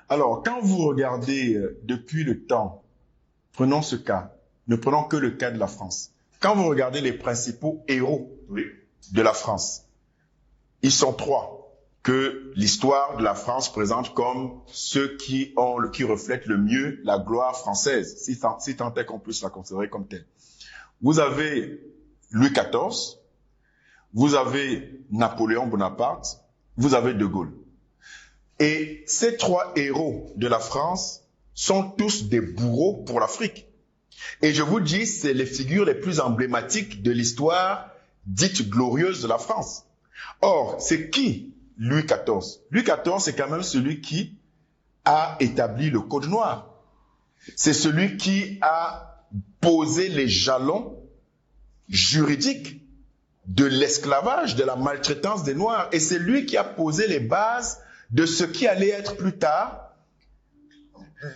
Alors, quand vous regardez depuis le temps, prenons ce cas, ne prenons que le cas de la France. Quand vous regardez les principaux héros de la France, ils sont trois que l'histoire de la France présente comme ceux qui reflètent le mieux la gloire française, si tant est qu'on puisse la considérer comme telle. Vous avez Louis XIV, vous avez Napoléon Bonaparte, vous avez De Gaulle. Et ces trois héros de la France sont tous des bourreaux pour l'Afrique. Et je vous dis, c'est les figures les plus emblématiques de l'histoire dite glorieuse de la France. Or, c'est qui Louis XIV? Louis XIV, c'est quand même celui qui a établi le Code noir. C'est celui qui a posé les jalons juridiques de l'esclavage, de la maltraitance des Noirs. Et c'est lui qui a posé les bases de ce qui allait être plus tard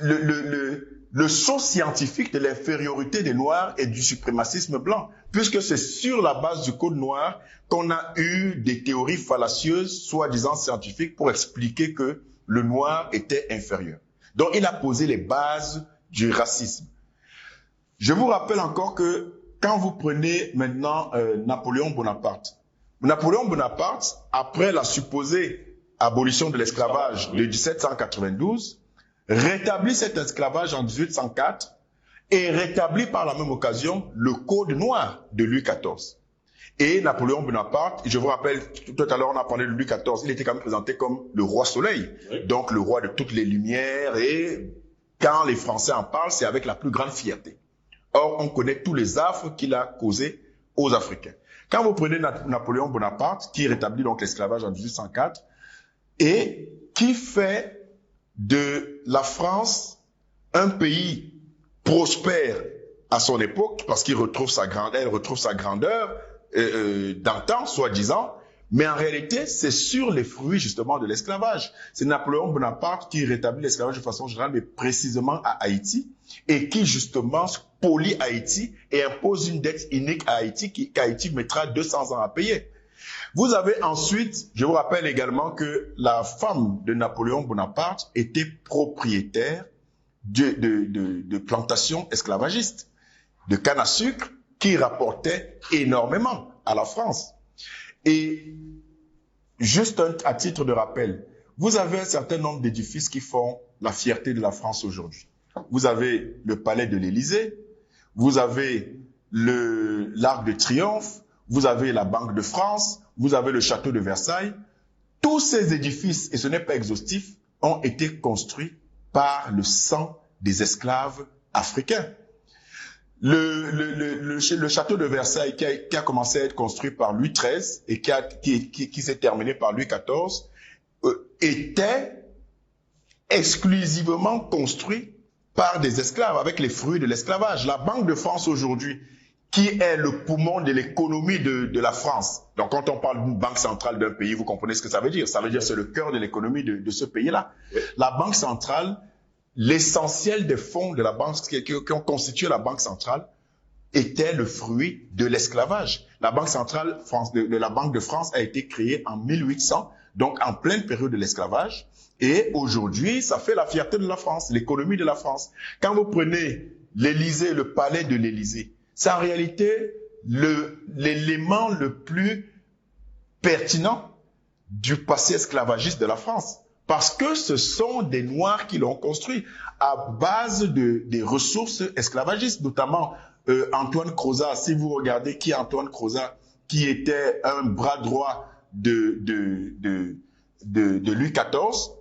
le saut scientifique de l'infériorité des Noirs et du suprémacisme blanc, puisque c'est sur la base du Code noir qu'on a eu des théories fallacieuses, soi-disant scientifiques, pour expliquer que le Noir était inférieur. Donc il a posé les bases du racisme. Je vous rappelle encore que quand vous prenez maintenant Napoléon Bonaparte, après la supposée abolition de l'esclavage de 1792, rétablit cet esclavage en 1804 et rétablit par la même occasion le Code noir de Louis XIV. Et Napoléon Bonaparte, je vous rappelle, tout à l'heure on a parlé de Louis XIV, il était quand même présenté comme le roi soleil, donc le roi de toutes les lumières, et quand les Français en parlent, c'est avec la plus grande fierté. Or, on connaît tous les affres qu'il a causés aux Africains. Quand vous prenez Napoléon Bonaparte, qui rétablit donc l'esclavage en 1804, et qui fait de la France un pays prospère à son époque, parce qu'il retrouve sa grandeur d'antan, soi-disant, mais en réalité, c'est sur les fruits justement de l'esclavage. C'est Napoléon Bonaparte qui rétablit l'esclavage de façon générale, mais précisément à Haïti, et qui justement spolie Haïti et impose une dette inique à Haïti qu'Haïti mettra 200 ans à payer. Vous avez ensuite, je vous rappelle également que la femme de Napoléon Bonaparte était propriétaire de plantations esclavagistes, de canne à sucre qui rapportaient énormément à la France. Et juste à titre de rappel, vous avez un certain nombre d'édifices qui font la fierté de la France aujourd'hui. Vous avez le palais de l'Élysée, vous avez l'Arc de Triomphe, vous avez la Banque de France, vous avez le château de Versailles. Tous ces édifices, et ce n'est pas exhaustif, ont été construits par le sang des esclaves africains. Le château de Versailles qui a commencé à être construit par Louis XIII et qui s'est terminé par Louis XIV était exclusivement construit par des esclaves avec les fruits de l'esclavage. La Banque de France aujourd'hui, qui est le poumon de l'économie de la France. Donc quand on parle d'une banque centrale d'un pays, vous comprenez ce que ça veut dire. Ça veut dire que c'est le cœur de l'économie de ce pays-là. La Banque centrale, l'essentiel des fonds de la banque qui ont constitué la Banque centrale était le fruit de l'esclavage. La Banque centrale de la Banque de France a été créée en 1800, donc en pleine période de l'esclavage. Et aujourd'hui, ça fait la fierté de la France, l'économie de la France. Quand vous prenez l'Élysée, le palais de l'Élysée, c'est en réalité l'élément le plus pertinent du passé esclavagiste de la France. Parce que ce sont des Noirs qui l'ont construit à base des ressources esclavagistes, notamment Antoine Crozat. Si vous regardez qui est Antoine Crozat, qui était un bras droit de Louis XIV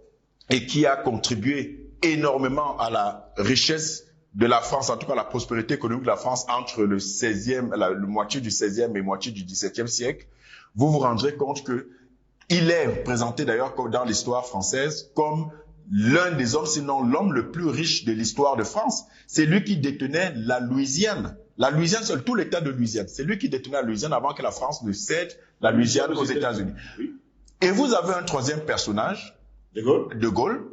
et qui a contribué énormément à la richesse de la France, en tout cas la prospérité économique de la France entre le moitié du 16e et moitié du 17e siècle, vous vous rendrez compte que il est présenté d'ailleurs dans l'histoire française comme l'un des hommes, sinon l'homme le plus riche de l'histoire de France. C'est lui qui détenait la Louisiane. La Louisiane, c'est tout l'État de Louisiane. C'est lui qui détenait la Louisiane avant que la France ne cède la Louisiane aux États-Unis. Et vous avez un troisième personnage, De Gaulle,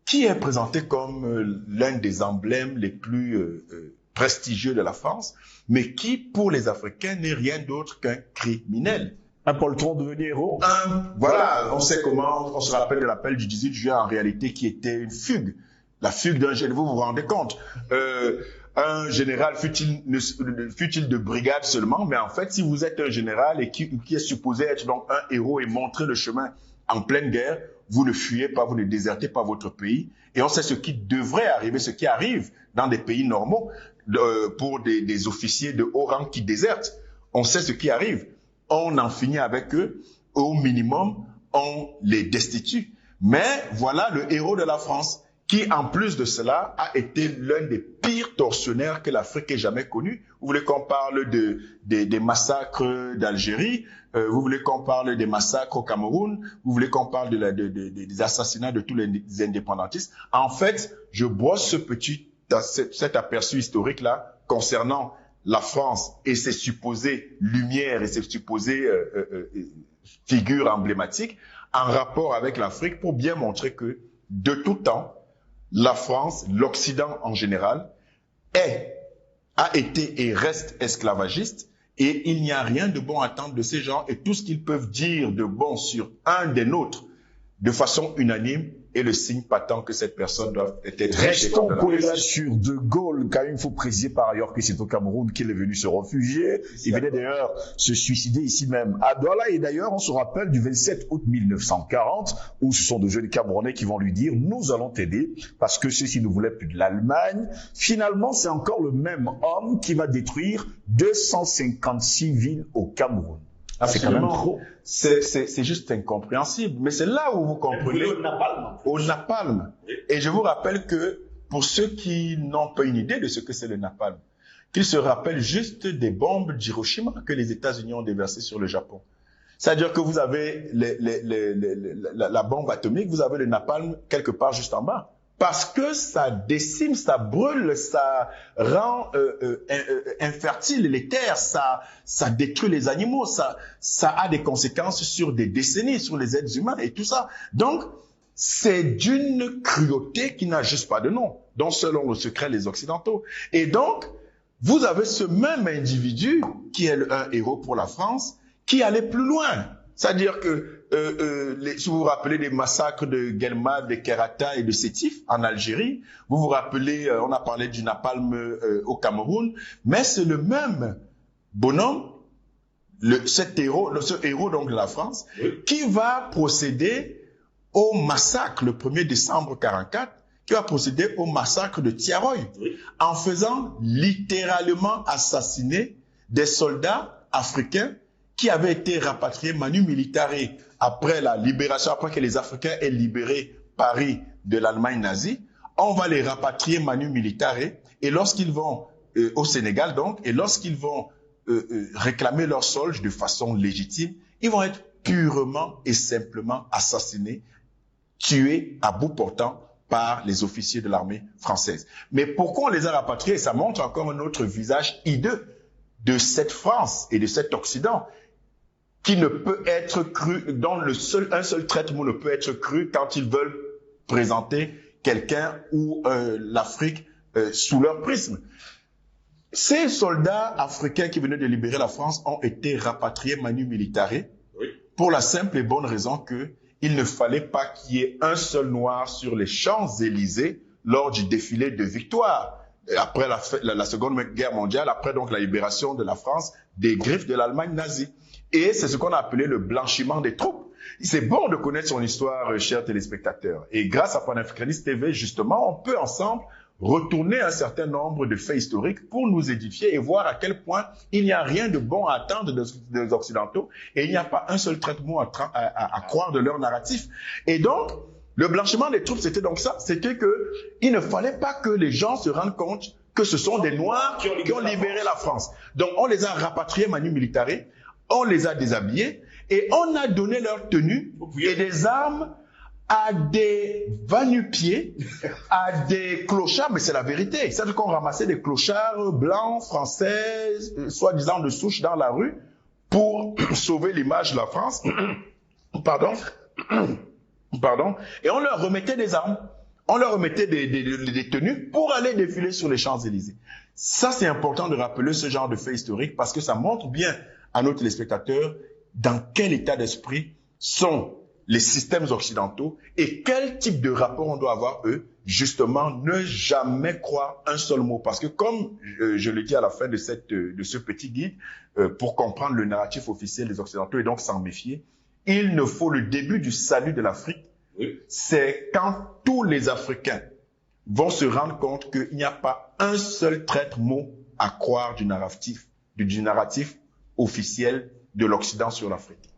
qui est présenté comme l'un des emblèmes les plus prestigieux de la France, mais qui, pour les Africains, n'est rien d'autre qu'un criminel. Un poltron devenu héros. Voilà, on sait comment, on se rappelle de l'appel du 18 juin en réalité qui était une fugue. La fugue d'un général, vous vous rendez compte. Un général, fut-il de brigade seulement, mais en fait, si vous êtes un général et qui est supposé être donc un héros et montrer le chemin en pleine guerre, vous ne fuyez pas, vous ne désertez pas votre pays. Et on sait ce qui devrait arriver, ce qui arrive dans des pays normaux pour des officiers de haut rang qui désertent. On sait ce qui arrive. On en finit avec eux. Au minimum, on les destitue. Mais voilà le héros de la France qui, en plus de cela, a été l'un des pires tortionnaires que l'Afrique ait jamais connu. Vous voulez qu'on parle des massacres d'Algérie, vous voulez qu'on parle des massacres au Cameroun, vous voulez qu'on parle des assassinats de tous les indépendantistes. En fait, je brosse cet aperçu historique-là concernant la France et ses supposées lumières et ses supposées figures emblématiques en rapport avec l'Afrique pour bien montrer que, de tout temps, la France, l'Occident en général, a été et reste esclavagiste et il n'y a rien de bon à attendre de ces gens et tout ce qu'ils peuvent dire de bon sur un des nôtres de façon unanime est le signe patent que cette personne doit être... Restons collés sur De Gaulle, quand il faut préciser par ailleurs que c'est au Cameroun qu'il est venu se réfugier. Il venait d'ailleurs se suicider ici même à Douala. Et d'ailleurs, on se rappelle du 27 août 1940, où ce sont de jeunes Camerounais qui vont lui dire « Nous allons t'aider parce que ceux-ci ne voulaient plus de l'Allemagne ». Finalement, c'est encore le même homme qui va détruire 256 villes au Cameroun. C'est quand même trop. C'est juste incompréhensible. Mais c'est là où vous comprenez. Au napalm. Et je vous rappelle que pour ceux qui n'ont pas une idée de ce que c'est le napalm, qu'ils se rappellent juste des bombes d'Hiroshima que les États-Unis ont déversées sur le Japon. C'est-à-dire que vous avez la bombe atomique, vous avez le napalm quelque part juste en bas. Parce que ça décime, ça brûle, ça rend infertile les terres, ça détruit les animaux, ça a des conséquences sur des décennies, sur les êtres humains et tout ça. Donc, c'est d'une cruauté qui n'a juste pas de nom, dont selon le secret les Occidentaux. Et donc, vous avez ce même individu, qui est un héros pour la France, qui allait plus loin. C'est-à-dire que, si vous vous rappelez des massacres de Guelma, de Kerata et de Sétif en Algérie, vous vous rappelez, on a parlé du napalm au Cameroun, mais c'est le même bonhomme, ce héros donc de la France, oui, qui va procéder au massacre le 1er décembre 1944, qui va procéder au massacre de Tiaroy, oui, en faisant littéralement assassiner des soldats africains qui avaient été rapatriés manu militare après la libération, après que les Africains aient libéré Paris de l'Allemagne nazie. On va les rapatrier manu militare et lorsqu'ils vont au Sénégal donc, et lorsqu'ils vont réclamer leur solde de façon légitime, ils vont être purement et simplement assassinés, tués à bout portant par les officiers de l'armée française. Mais pourquoi on les a rapatriés? Ça montre encore un autre visage hideux de cette France et de cet Occident qui ne peut être cru, dont un seul traitement ne peut être cru quand ils veulent présenter quelqu'un ou l'Afrique sous leur prisme. Ces soldats africains qui venaient de libérer la France ont été rapatriés manu militare, oui, pour la simple et bonne raison que il ne fallait pas qu'il y ait un seul noir sur les Champs-Élysées lors du défilé de victoire. Après la Seconde Guerre mondiale, après donc la libération de la France des griffes de l'Allemagne nazie. Et c'est ce qu'on a appelé le blanchiment des troupes. C'est bon de connaître son histoire, chers téléspectateurs. Et grâce à Panafricaniste TV, justement, on peut ensemble retourner un certain nombre de faits historiques pour nous édifier et voir à quel point il n'y a rien de bon à attendre des Occidentaux et il n'y a pas un seul traitement à croire de leur narratif. Et donc, le blanchiment des troupes, c'était donc ça. C'était que il ne fallait pas que les gens se rendent compte que ce sont des Noirs qui ont libéré la France. Donc, on les a rapatriés manu militare, on les a déshabillés et on a donné leur tenue et des armes à des va-nu-pieds, à des clochards, mais c'est la vérité. C'est-à-dire qu'on ramassait des clochards blancs, français, soi-disant de souche dans la rue pour sauver l'image de la France. Pardon. Et on leur remettait des armes. On leur remettait des tenues pour aller défiler sur les Champs-Élysées. Ça, c'est important de rappeler ce genre de fait historique parce que ça montre bien à nos téléspectateurs dans quel état d'esprit sont les systèmes occidentaux et quel type de rapport on doit avoir eux. Justement, ne jamais croire un seul mot. Parce que comme je le dis à la fin de ce petit guide, pour comprendre le narratif officiel des Occidentaux et donc s'en méfier, il ne faut le début du salut de l'Afrique. Oui. C'est quand tous les Africains vont se rendre compte qu'il n'y a pas un seul traître mot à croire du narratif officiel de l'Occident sur l'Afrique.